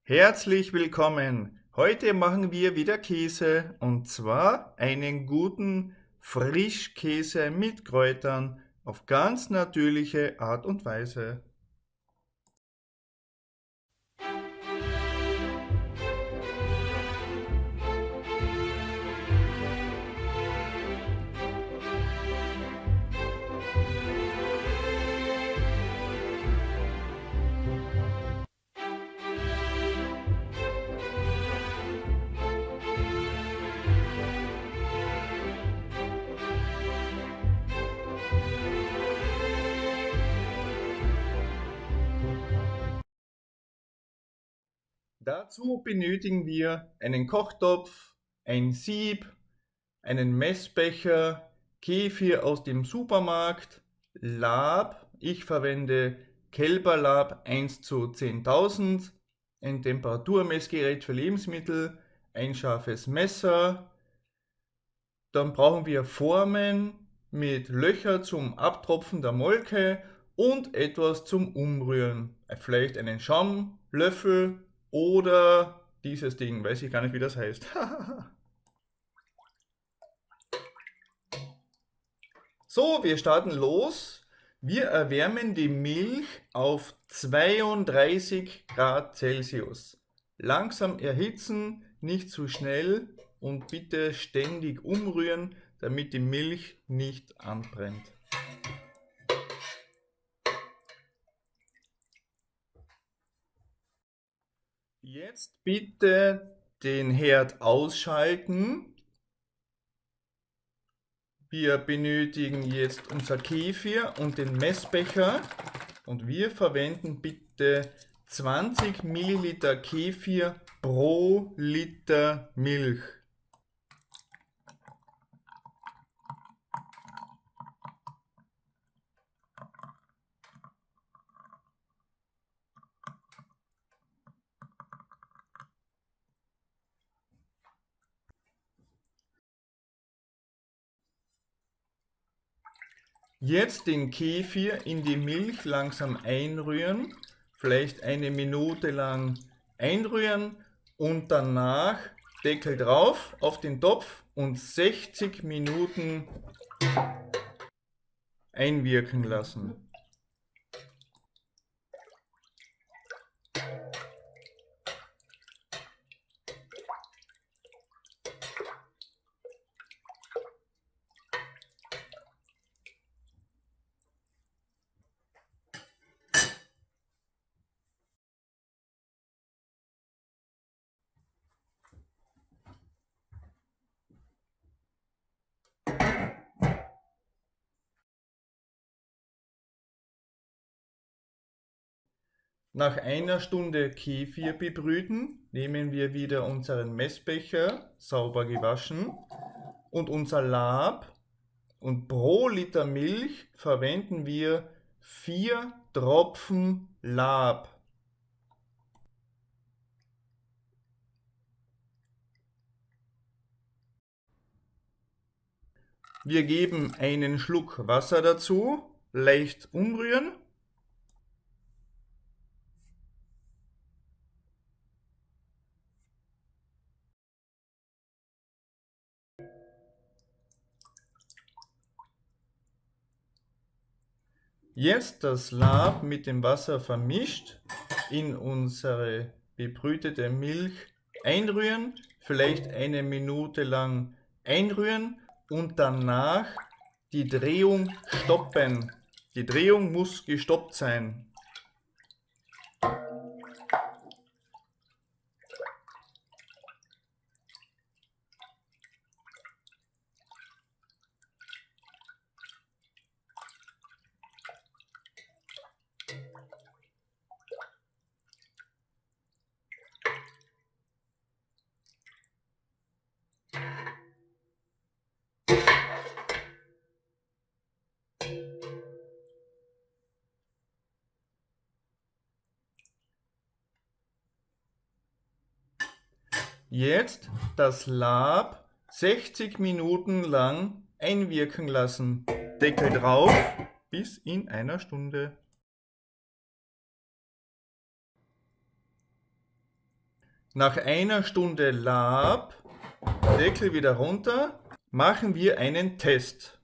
Herzlich willkommen! Heute machen wir wieder Käse und zwar einen guten Frischkäse mit Kräutern auf ganz natürliche Art und Weise. Dazu benötigen wir einen Kochtopf, ein Sieb, einen Messbecher, Kefir aus dem Supermarkt, Lab, ich verwende Kälberlab 1 zu 10.000, ein Temperaturmessgerät für Lebensmittel, ein scharfes Messer, dann brauchen wir Formen mit Löcher zum Abtropfen der Molke und etwas zum Umrühren. Vielleicht einen Schaumlöffel oder dieses Ding, weiß ich gar nicht, wie das heißt. So, wir starten los. Wir erwärmen die Milch auf 32 Grad Celsius. Langsam erhitzen, nicht zu schnell und bitte ständig umrühren, damit die Milch nicht anbrennt. Jetzt bitte den Herd ausschalten. Wir benötigen jetzt unser Kefir und den Messbecher und wir verwenden bitte 20 Milliliter Kefir pro Liter Milch. Jetzt den Kefir in die Milch langsam einrühren, vielleicht eine Minute lang einrühren und danach Deckel drauf auf den Topf und 60 Minuten einwirken lassen. Nach einer Stunde Kefir bebrüten, nehmen wir wieder unseren Messbecher, sauber gewaschen, und unser Lab und pro Liter Milch verwenden wir 4 Tropfen Lab. Wir geben einen Schluck Wasser dazu, leicht umrühren. Jetzt das Lab mit dem Wasser vermischt in unsere bebrütete Milch einrühren, vielleicht eine Minute lang einrühren und danach die Drehung stoppen. Die Drehung muss gestoppt sein. Jetzt das Lab 60 Minuten lang einwirken lassen. Deckel drauf bis in einer Stunde. Nach einer Stunde Lab, Deckel wieder runter, machen wir einen Test.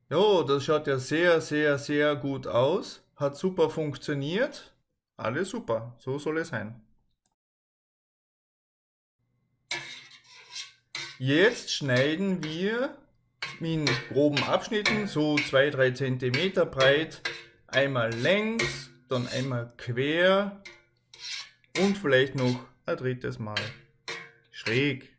Jo, das schaut ja sehr gut aus. Hat super funktioniert. Alles super, so soll es sein. Jetzt schneiden wir in groben Abschnitten, so 2-3 cm breit, einmal längs, dann einmal quer und vielleicht noch ein drittes Mal schräg.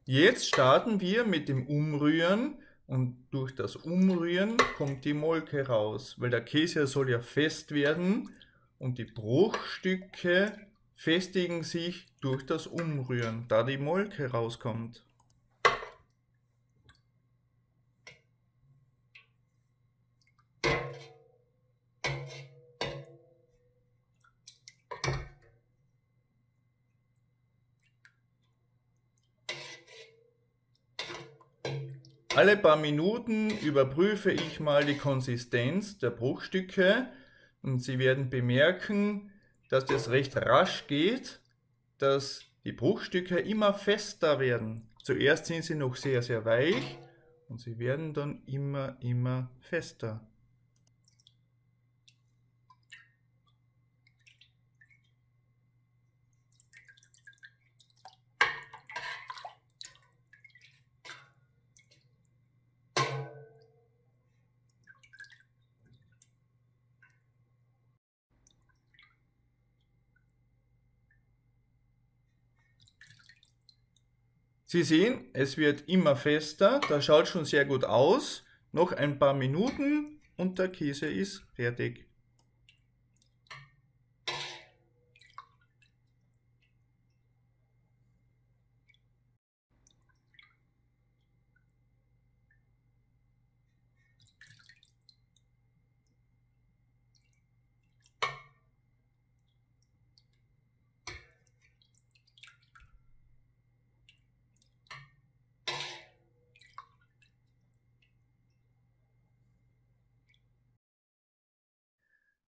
Jetzt starten wir mit dem Umrühren und durch das Umrühren kommt die Molke raus, weil der Käse soll ja fest werden und die Bruchstücke festigen sich durch das Umrühren, da die Molke rauskommt. Alle paar Minuten überprüfe ich mal die Konsistenz der Bruchstücke und Sie werden bemerken, dass das recht rasch geht, dass die Bruchstücke immer fester werden. Zuerst sind sie noch sehr weich und sie werden dann immer fester. Sie sehen, es wird immer fester, das schaut schon sehr gut aus. Noch ein paar Minuten und der Käse ist fertig.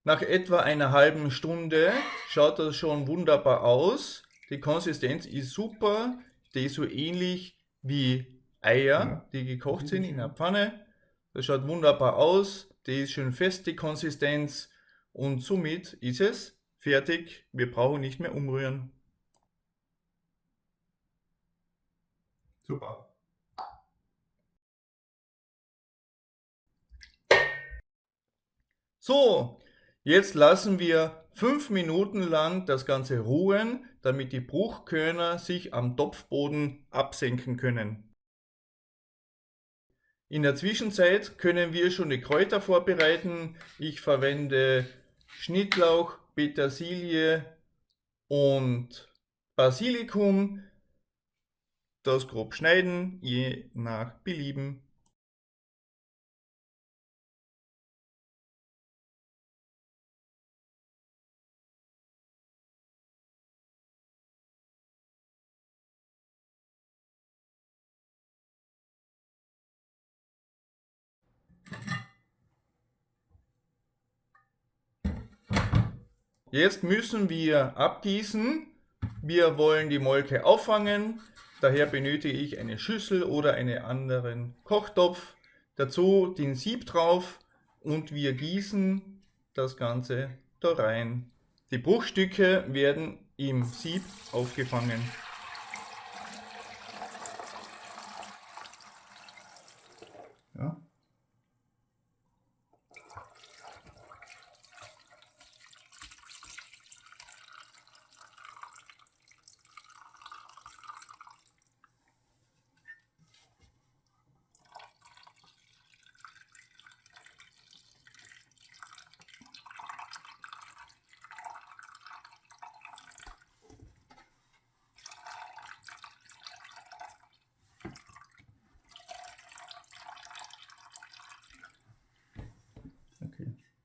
Nach etwa einer halben Stunde schaut das schon wunderbar aus. Die Konsistenz ist super, die ist so ähnlich wie Eier, die gekocht sind in der Pfanne. Das schaut wunderbar aus, die ist schön fest, die Konsistenz, und somit ist es fertig. Wir brauchen nicht mehr umrühren. Super. So, jetzt lassen wir 5 Minuten lang das Ganze ruhen, damit die Bruchkörner sich am Topfboden absenken können. In der Zwischenzeit können wir schon die Kräuter vorbereiten. Ich verwende Schnittlauch, Petersilie und Basilikum. Das grob schneiden, je nach Belieben. Jetzt müssen wir abgießen. Wir wollen die Molke auffangen. Daher benötige ich eine Schüssel oder einen anderen Kochtopf. Dazu den Sieb drauf und wir gießen das Ganze da rein. Die Bruchstücke werden im Sieb aufgefangen. Ja.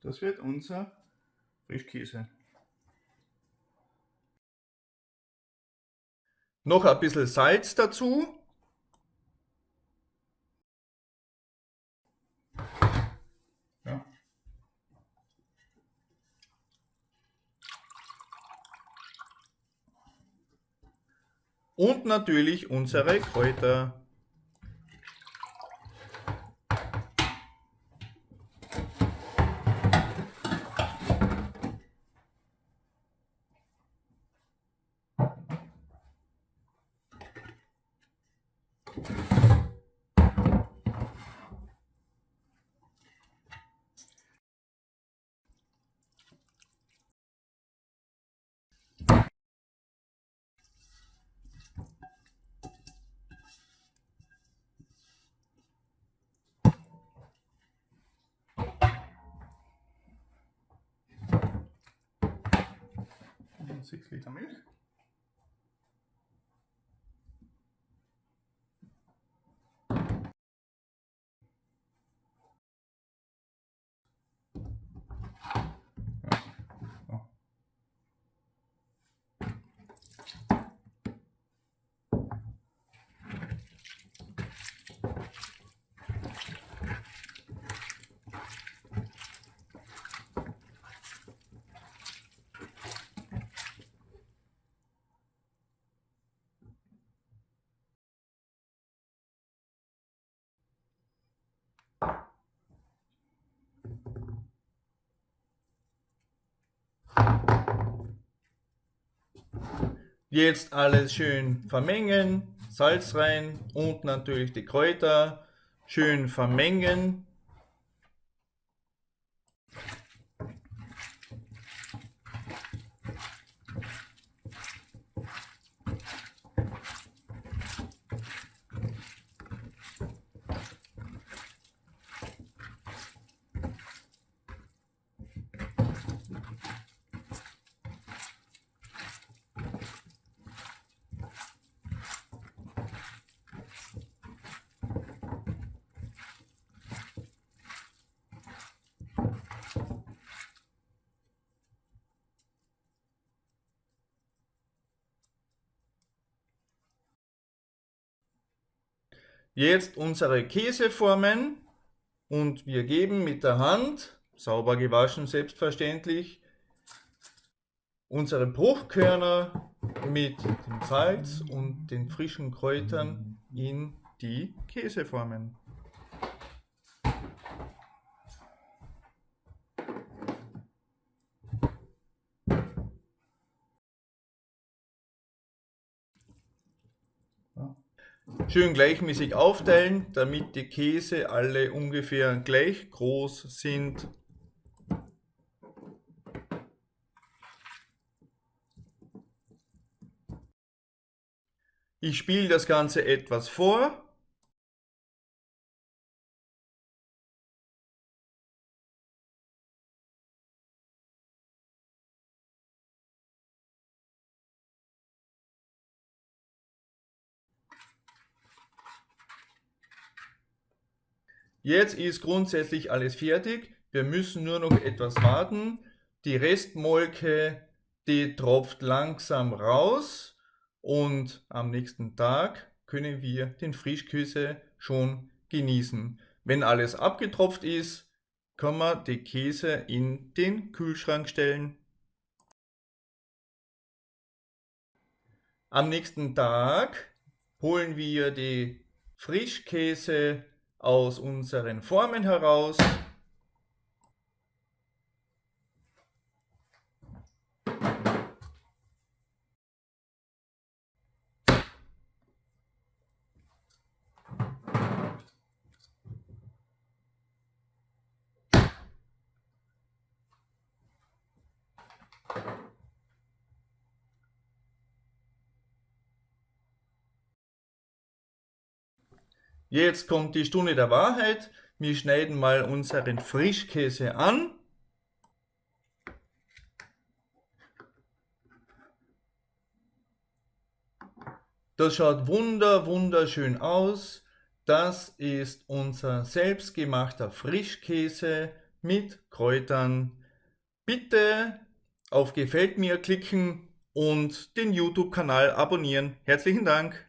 Das wird unser Frischkäse. Noch ein bisschen Salz dazu. Ja. Und natürlich unsere Kräuter. Und 6 Liter Milch. Jetzt alles schön vermengen, Salz rein und natürlich die Kräuter schön vermengen. Jetzt unsere Käseformen und wir geben mit der Hand, sauber gewaschen selbstverständlich, unsere Bruchkörner mit dem Salz und den frischen Kräutern in die Käseformen. Schön gleichmäßig aufteilen, damit die Käse alle ungefähr gleich groß sind. Ich spiele das Ganze etwas vor. Jetzt ist grundsätzlich alles fertig. Wir müssen nur noch etwas warten. Die Restmolke, die tropft langsam raus und am nächsten Tag können wir den Frischkäse schon genießen. Wenn alles abgetropft ist, kann man die Käse in den Kühlschrank stellen. Am nächsten Tag holen wir die Frischkäse aus unseren Formen heraus. Jetzt kommt die Stunde der Wahrheit. Wir schneiden mal unseren Frischkäse an. Das schaut wunderschön aus. Das ist unser selbstgemachter Frischkäse mit Kräutern. Bitte auf Gefällt mir klicken und den YouTube-Kanal abonnieren. Herzlichen Dank!